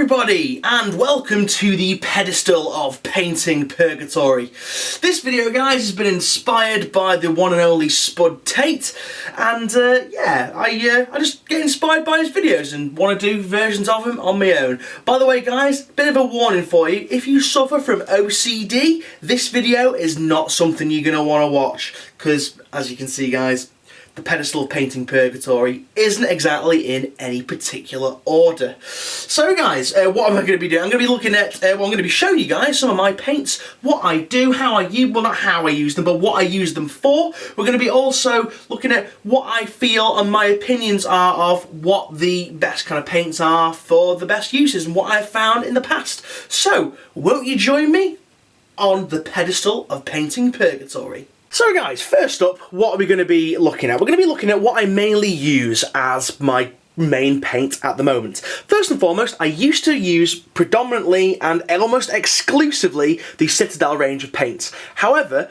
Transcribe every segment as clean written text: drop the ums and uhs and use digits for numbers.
everybody, and welcome to the pedestal of painting purgatory. This video, guys, has been inspired by the one and only Spud Tate, and I just get inspired by his videos and want to do versions of them on my own. By the way, guys, bit of a warning for you: if you suffer from OCD, this video is not something you're going to want to watch, because as you can see, guys, the pedestal of painting purgatory isn't exactly in any particular order. So guys, what am I going to be doing? I'm going to be looking at, I'm going to be showing you guys some of my paints, what I do, how I use, well, not how I use them, but what I use them for. We're going to be also looking at what I feel and my opinions are of what the best kind of paints are for the best uses and what I've found in the past. So, won't you join me on the pedestal of painting purgatory? So guys, first up, what are we going to be looking at? We're going to be looking at what I mainly use as my main paint at the moment. First and foremost, I used to use predominantly and almost exclusively the Citadel range of paints. However,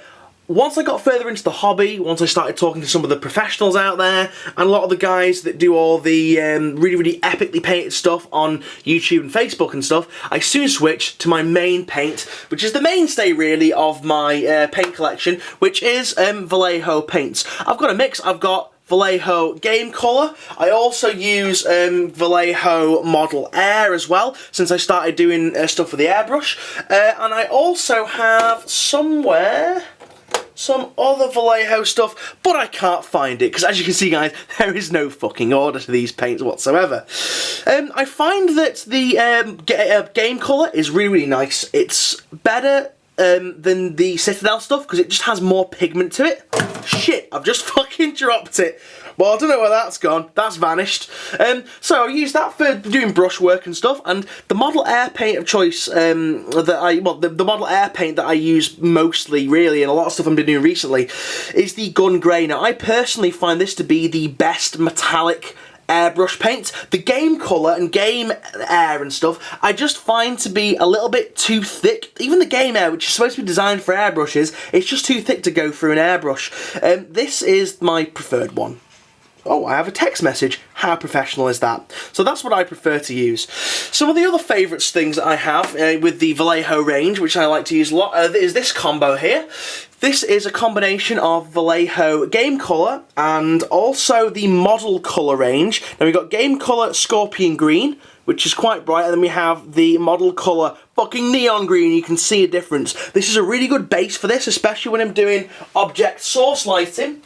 once I got further into the hobby, once I started talking to some of the professionals out there, and a lot of the guys that do all the really epically painted stuff on YouTube and Facebook and stuff, I soon switched to my main paint, which is the mainstay really of my paint collection, which is Vallejo paints. I've got a mix. I've got Vallejo Game Colour. I also use Vallejo Model Air as well, since I started doing stuff with the airbrush. And I also have somewhere some other Vallejo stuff, but I can't find it, because as you can see, guys, there is no fucking order to these paints whatsoever. I find that the Game Colour is really nice. It's better than the Citadel stuff, because it just has more pigment to it. Shit, I've just fucking dropped it. Well, I don't know where that's gone. That's vanished. So I use that for doing brushwork and stuff, and the Model Air paint of choice the Model Air paint that I use mostly, really, and a lot of stuff I've been doing recently, is the Gun Grey. Now, I personally find this to be the best metallic airbrush paint. The Game Colour and Game Air and stuff, I just find to be a little bit too thick. Even the Game Air, which is supposed to be designed for airbrushes, it's just too thick to go through an airbrush. This is my preferred one. Oh, I have a text message. How professional is that? So that's what I prefer to use. Some of the other favourites things that I have with the Vallejo range, which I like to use a lot, is this combo here. This is a combination of Vallejo Game Colour and also the Model Colour range. Now we've got Game Colour Scorpion Green, which is quite bright, and then we have the Model Colour fucking Neon Green. You can see a difference. This is a really good base for this, especially when I'm doing object source lighting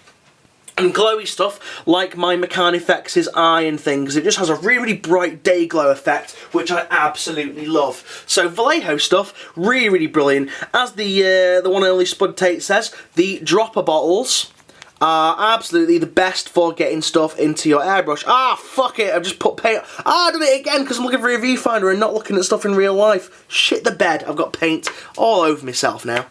and glowy stuff like my McCann Effects' eye and things. It just has a really bright day glow effect, which I absolutely love. So Vallejo stuff, really brilliant. As the one and only Spud Tate says, the dropper bottles are absolutely the best for getting stuff into your airbrush. Ah, fuck it, I've just put paint. Ah, I did it again because I'm looking for a viewfinder and not looking at stuff in real life. Shit the bed, I've got paint all over myself now.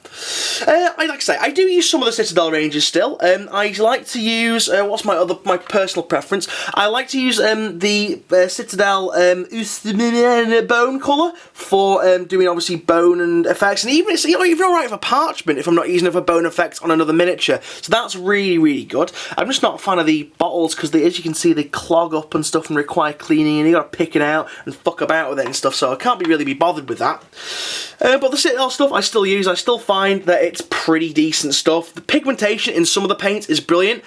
Like I say, I do use some of the Citadel ranges still. I like to use, what's my personal preference? I like to use the Citadel Bone Colour for doing obviously bone and effects, and even it's even alright for parchment if I'm not using it for bone effects on another miniature. So that's really good. I'm just not a fan of the bottles because as you can see, they clog up and stuff and require cleaning, and you gotta pick it out and fuck about with it and stuff, so I can't really be bothered with that. But the Citadel stuff I still use. I still find that it's pretty decent stuff. The pigmentation in some of the paints is brilliant.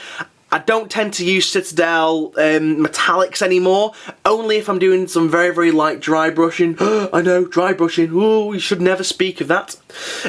I don't tend to use Citadel metallics anymore, only if I'm doing some very light dry brushing. I know, dry brushing, oh, we should never speak of that.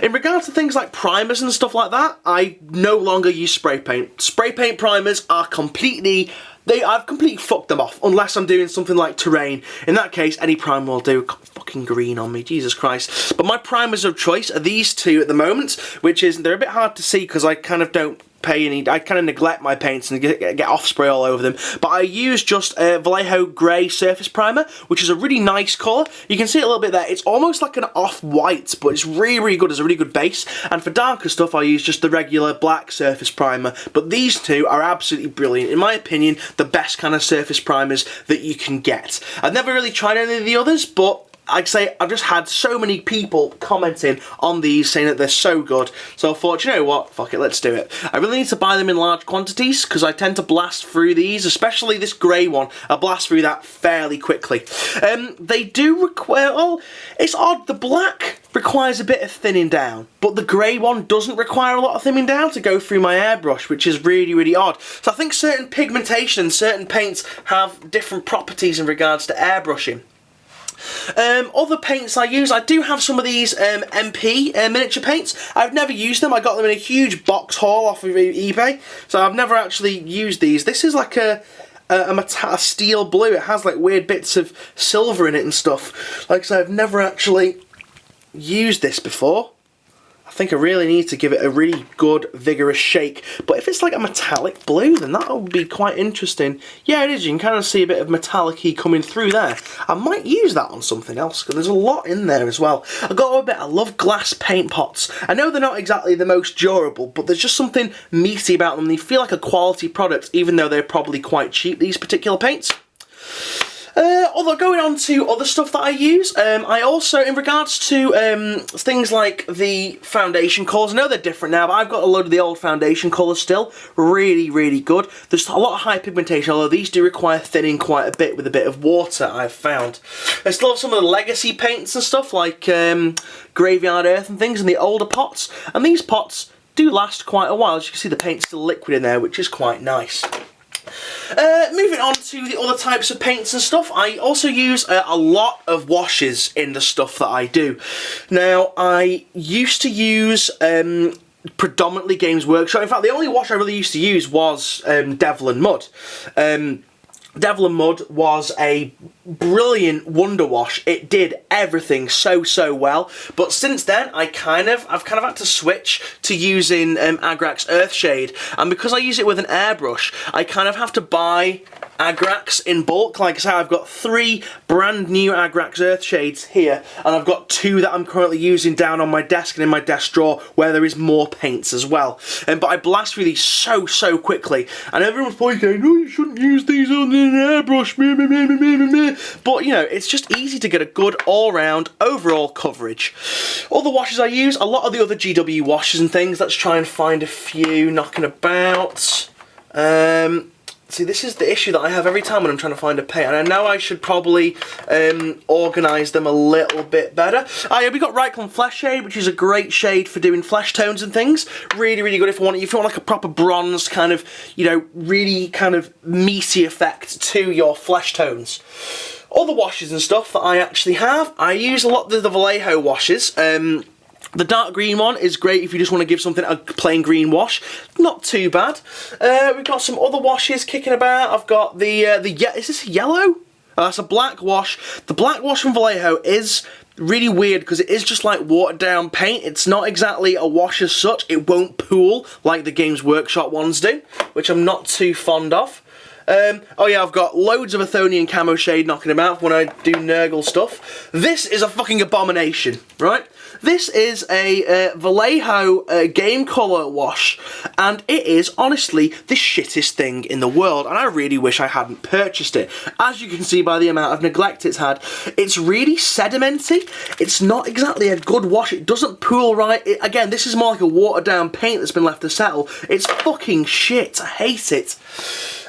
In regards to things like primers and stuff like that, I no longer use spray paint. Spray paint primers are I've completely fucked them off, unless I'm doing something like terrain. In that case, any primer will do. God, fucking green on me, Jesus Christ. But my primers of choice are these two at the moment, which is, they're a bit hard to see because I kind of don't I kind of neglect my paints and get off spray all over them, but I use just Vallejo Grey Surface Primer, which is a really nice colour. You can see it a little bit there. It's almost like an off-white, but it's really good. It's a really good base. And for darker stuff, I use just the regular black Surface Primer. But these two are absolutely brilliant. In my opinion, the best kind of surface primers that you can get. I've never really tried any of the others, but like I say, I've just had so many people commenting on these saying that they're so good. So I thought, you know what, fuck it, let's do it. I really need to buy them in large quantities because I tend to blast through these, especially this grey one. I blast through that fairly quickly. They do require, well, it's odd, the black requires a bit of thinning down, but the grey one doesn't require a lot of thinning down to go through my airbrush, which is really, really odd. So I think certain pigmentation and certain paints have different properties in regards to airbrushing. Other paints I use, I do have some of these MP miniature paints. I've never used them. I got them in a huge box haul off of eBay, so I've never actually used these. This is like a steel blue. It has like weird bits of silver in it and stuff. Like I said, I've never actually used this before. I think I really need to give it a really good, vigorous shake. But if it's like a metallic blue, then that would be quite interesting. Yeah, it is. You can kind of see a bit of metallic-y coming through there. I might use that on something else, because there's a lot in there as well. I got to admit, I love glass paint pots. I know they're not exactly the most durable, but there's just something meaty about them. They feel like a quality product, even though they're probably quite cheap, these particular paints. Although going on to other stuff that I use, I also, in regards to things like the foundation colours, I know they're different now, but I've got a load of the old foundation colours still. Really, really good. There's a lot of high pigmentation, although these do require thinning quite a bit with a bit of water, I've found. I still have some of the legacy paints and stuff, like Graveyard Earth and things, in the older pots, and these pots do last quite a while. As you can see, the paint's still liquid in there, which is quite nice. Moving on to the other types of paints and stuff, I also use a lot of washes in the stuff that I do. Now, I used to use predominantly Games Workshop. In fact, the only wash I really used to use was Devil and Mud. Devil and Mud was a brilliant wonder wash. It did everything so well, but since then I've kind of had to switch to using Agrax Earthshade, and because I use it with an airbrush, I kind of have to buy Agrax in bulk. Like I say, I've got 3 brand new Agrax Earthshades here, and I've got 2 that I'm currently using down on my desk and in my desk drawer where there is more paints as well. But I blast through these so quickly, and everyone's probably going, "Oh, you shouldn't use these on an airbrush." But, you know, it's just easy to get a good all-round overall coverage. Other washes I use, a lot of the other GW washes and things. Let's try and find a few knocking about. See, this is the issue that I have every time when I'm trying to find a paint, and I know I should probably organise them a little bit better. We got Ryclone Flesh Shade, which is a great shade for doing flesh tones and things. Really good if you want like a proper bronzed kind of, you know, really kind of meaty effect to your flesh tones. Other washes and stuff that I actually have, I use a lot of the Vallejo washes. The dark green one is great if you just want to give something a plain green wash. Not too bad. We've got some other washes kicking about. I've got is this yellow? That's a black wash. The black wash from Vallejo is really weird because it is just like watered down paint. It's not exactly a wash as such. It won't pool like the Games Workshop ones do, which I'm not too fond of. Oh yeah, I've got loads of Athonian Camo Shade knocking about when I do Nurgle stuff. This is a fucking abomination, right? This is a Vallejo game colour wash, and it is honestly the shittest thing in the world, and I really wish I hadn't purchased it. As you can see by the amount of neglect it's had, it's really sedimenty. It's not exactly a good wash. It doesn't pool right. Again, this is more like a watered down paint that's been left to settle. It's fucking shit. I hate it.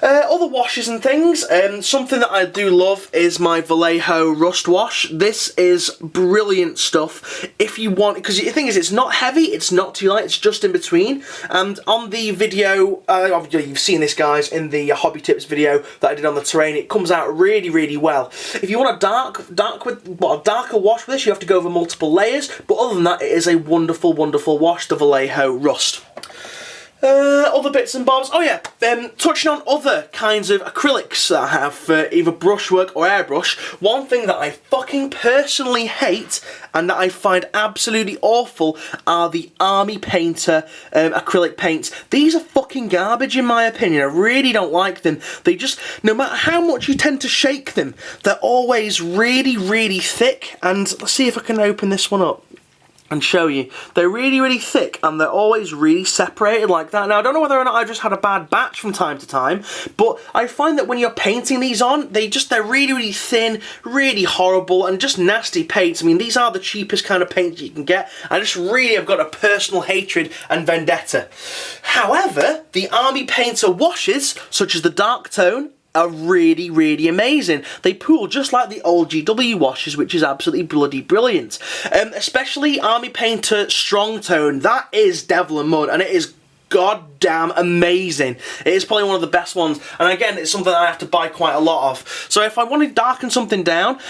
Other washes and things, something that I do love is my Vallejo Rust Wash. This is brilliant stuff if you want, because the thing is, it's not heavy, it's not too light, it's just in between. And on the video, you've seen this, guys, in the Hobby Tips video that I did on the terrain, it comes out really well. If you want a darker wash with this, you have to go over multiple layers, but other than that, it is a wonderful wash, the Vallejo Rust. Other bits and bobs. Oh yeah, touching on other kinds of acrylics that I have for either brushwork or airbrush. One thing that I fucking personally hate and that I find absolutely awful are the Army Painter acrylic paints. These are fucking garbage in my opinion. I really don't like them. They just, no matter how much you tend to shake them, they're always really thick. And let's see if I can open this one up. and show you. They're really, really thick, and they're always really separated like that. Now, I don't know whether or not I just had a bad batch from time to time, but I find that when you're painting these on, they're really, really thin, really horrible, and just nasty paints. I mean, these are the cheapest kind of paints you can get. I just really have got a personal hatred and vendetta. However, the Army Painter washes, such as the dark tone, are really, really amazing. They pool just like the old GW washes, which is absolutely bloody brilliant. Especially Army Painter Strong Tone. That is Devil and Mud, and it is goddamn amazing. It is probably one of the best ones, and again, it's something I have to buy quite a lot of. So if I want to darken something down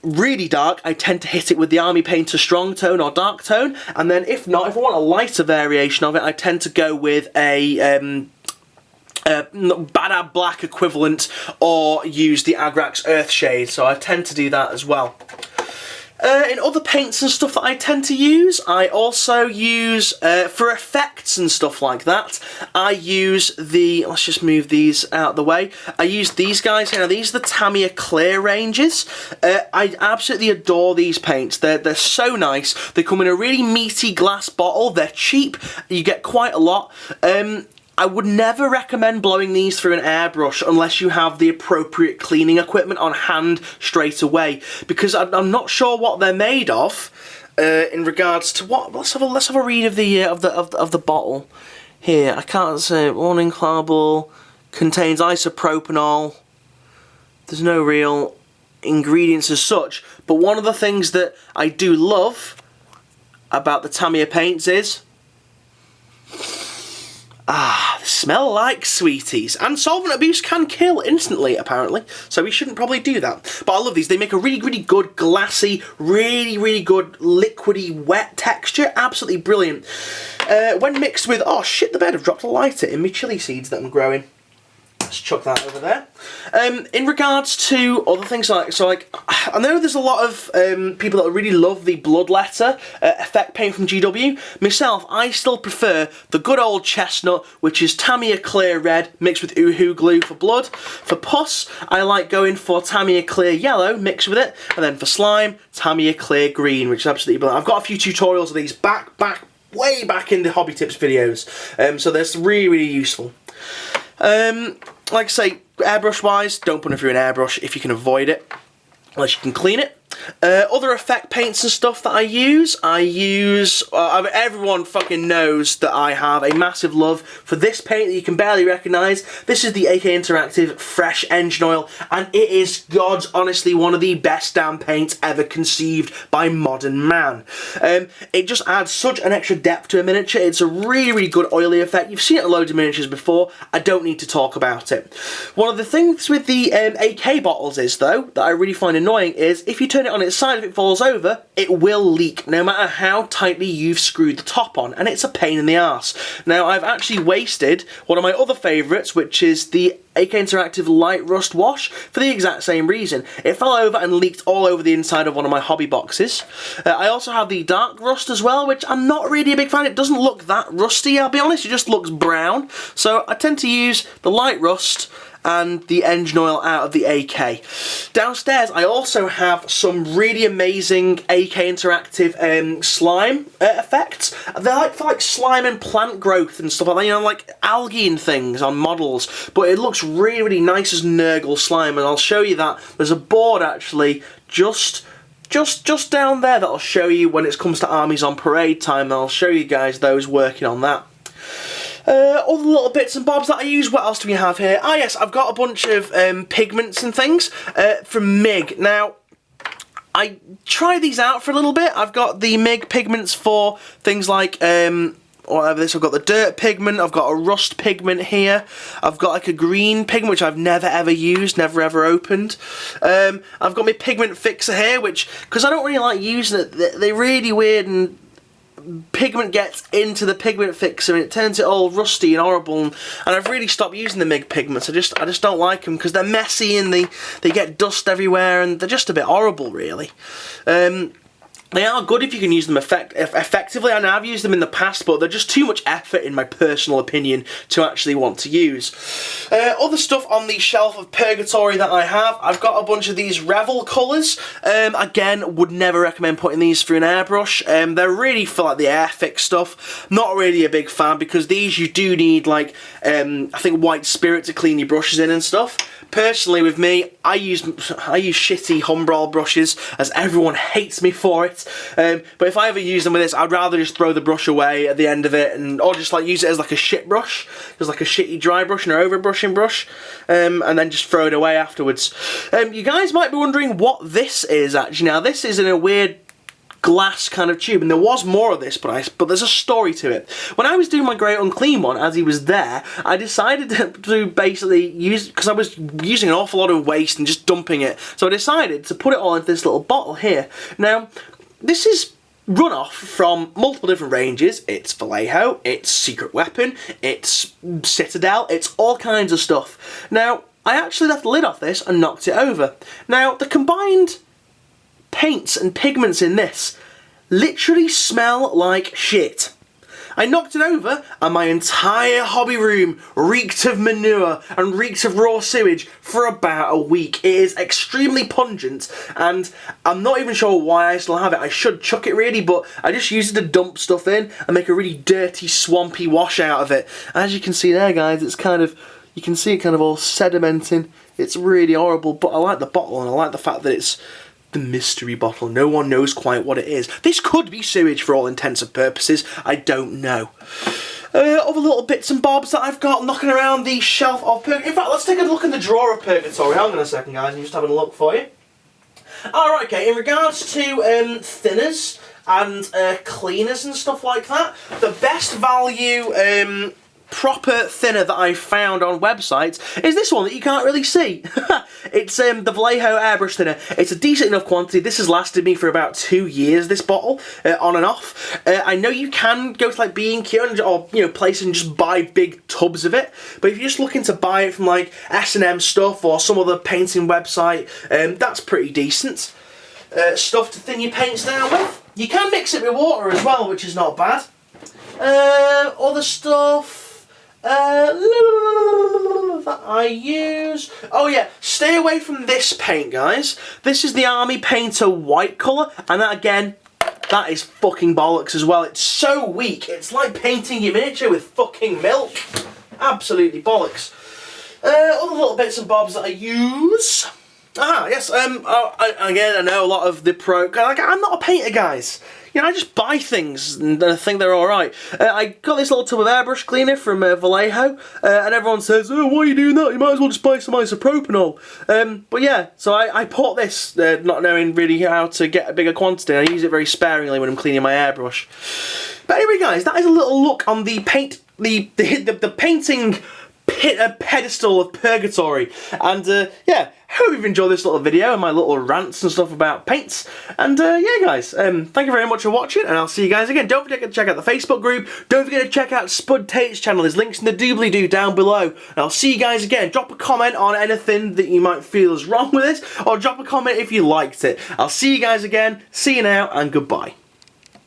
really dark, I tend to hit it with the Army Painter Strong Tone or Dark Tone, and then if not, if I want a lighter variation of it, I tend to go with a Badab Black equivalent, or use the Agrax Earthshade, so I tend to do that as well. In other paints and stuff that I tend to use, I also use, for effects and stuff like that, I use the, let's just move these out of the way, I use these guys here. Now, these are the Tamiya Clear ranges. I absolutely adore these paints. They're so nice. They come in a really meaty glass bottle. They're cheap. You get quite a lot. I would never recommend blowing these through an airbrush unless you have the appropriate cleaning equipment on hand straight away, because I'm not sure what they're made of in regards to what. Let's have a read of the bottle here. I can't say. Warning: Clarball contains isopropanol. There's no real ingredients as such, but one of the things that I do love about the Tamiya paints is, they smell like sweeties. And solvent abuse can kill instantly, apparently. So we shouldn't probably do that. But I love these. They make a really, really good, glassy, really, really good, liquidy, wet texture. Absolutely brilliant. When mixed with... Oh, shit the bed. I've dropped a lighter in my chili seeds that I'm growing. Let's chuck that over there. In regards to other things like, I know there's a lot of people that really love the Bloodletter effect paint from GW. Myself, I still prefer the good old chestnut, which is Tamiya Clear Red mixed with Uhu Glue for blood. For pus, I like going for Tamiya Clear Yellow mixed with it, and then for slime, Tamiya Clear Green, which is absolutely brilliant. I've got a few tutorials of these way back in the Hobby Tips videos, so they're really, really useful. Like I say, airbrush wise, don't put it through an airbrush if you can avoid it, unless you can clean it. Other effect paints and stuff that I use, everyone fucking knows that I have a massive love for this paint that you can barely recognise. This is the AK Interactive Fresh Engine Oil, and it is, God's honestly, one of the best damn paints ever conceived by modern man. It just adds such an extra depth to a miniature. It's a really, really good oily effect. You've seen it in loads of miniatures before. I don't need to talk about it. One of the things with the AK bottles is, though, that I really find annoying is if you turn it on its side, if it falls over, it will leak no matter how tightly you've screwed the top on, and it's a pain in the arse. Now, I've actually wasted one of my other favourites, which is the AK Interactive Light Rust Wash, for the exact same reason. It fell over and leaked all over the inside of one of my hobby boxes. I also have the Dark Rust as well, which I'm not really a big fan. It doesn't look that rusty, I'll be honest, it just looks brown. So I tend to use the Light Rust and the engine oil out of the AK. Downstairs, I also have some really amazing AK Interactive slime effects. They're like for slime and plant growth and stuff like that, you know, like algae and things on models, but it looks really, really nice as Nurgle slime, and I'll show you that. There's a board actually just down there that I'll show you when it comes to armies on parade time, and I'll show you guys those working on that. Other little bits and bobs that I use, what else do we have here? Ah yes, I've got a bunch of pigments and things from MIG. Now, I tried these out for a little bit. I've got the MIG pigments for things like whatever this. I've got the dirt pigment, I've got a rust pigment here, I've got like a green pigment which I've never ever used, never ever opened. I've got my pigment fixer here, which, because I don't really like using it, they're really weird, and pigment gets into the pigment fixer and it turns it all rusty and horrible, and I've really stopped using the MIG pigments. I just don't like them because they're messy and they get dust everywhere and they're just a bit horrible, really. They are good if you can use them effectively. I know I've used them in the past, but they're just too much effort, in my personal opinion, to actually want to use. Other stuff on the shelf of purgatory that I have, I've got a bunch of these Revel colours. Again, would never recommend putting these through an airbrush. They're really for like the airfix stuff. Not really a big fan, because these you do need like, I think white spirit to clean your brushes in and stuff. Personally, with me, I use shitty Humbrol brushes, as everyone hates me for it. But if I ever use them with this, I'd rather just throw the brush away at the end of it, or just like use it as like a shit brush, as like a shitty dry brush and an over brushing brush, and then just throw it away afterwards. You guys might be wondering what this is actually. Now, this is in a weird glass kind of tube, and there was more of this, but there's a story to it. When I was doing my Great Unclean one, as he was there, I decided to basically use, because I was using an awful lot of waste and just dumping it, so I decided to put it all into this little bottle here. Now, this is runoff from multiple different ranges. It's Vallejo, it's Secret Weapon, it's Citadel, it's all kinds of stuff. Now, I actually left the lid off this and knocked it over. Now, the combined paints and pigments in this literally smell like shit. I knocked it over and my entire hobby room reeked of manure and reeked of raw sewage for about a week. It is extremely pungent, and I'm not even sure why I still have it. I should chuck it really, but I just use it to dump stuff in and make a really dirty, swampy wash out of it. As you can see there, guys, it's kind of, you can see it kind of all sedimenting. It's really horrible, but I like the bottle, and I like the fact that it's the mystery bottle. No one knows quite what it is. This could be sewage for all intents and purposes. I don't know. Other little bits and bobs that I've got knocking around the shelf of Purgatory. In fact, let's take a look in the drawer of Purgatory. Hang on a second, guys. I'm just having a look for you. Alright, okay. In regards to thinners and cleaners and stuff like that, the best value proper thinner that I've found on websites is this one that you can't really see. It's the Vallejo airbrush thinner. It's a decent enough quantity. This has lasted me for about 2 years, this bottle, on and off. I know you can go to like B&Q or places and just buy big tubs of it, but if you're just looking to buy it from like S&M stuff or some other painting website, that's pretty decent. Stuff to thin your paints down with. You can mix it with water as well, which is not bad. Other stuff that I use. Oh yeah, stay away from this paint, guys. This is the Army Painter white colour, and that again, that is fucking bollocks as well. It's so weak. It's like painting your miniature with fucking milk. Absolutely bollocks. Other little bits and bobs that I use. Yes. Again, I know a lot of the I'm not a painter, guys. I just buy things and I think they're alright. I got this little tub of airbrush cleaner from Vallejo, and everyone says, oh, why are you doing that? You might as well just buy some isopropanol. But yeah, so I bought this, not knowing really how to get a bigger quantity. I use it very sparingly when I'm cleaning my airbrush. But anyway, guys, that is a little look on the painting pedestal of Purgatory. And yeah, hope you've enjoyed this little video and my little rants and stuff about paints. And yeah, guys, thank you very much for watching, and I'll see you guys again. Don't forget to check out the Facebook group. Don't forget to check out Spud Tate's channel. There's links in the doobly-doo down below. And I'll see you guys again. Drop a comment on anything that you might feel is wrong with it, or drop a comment if you liked it. I'll see you guys again. See you now, and goodbye.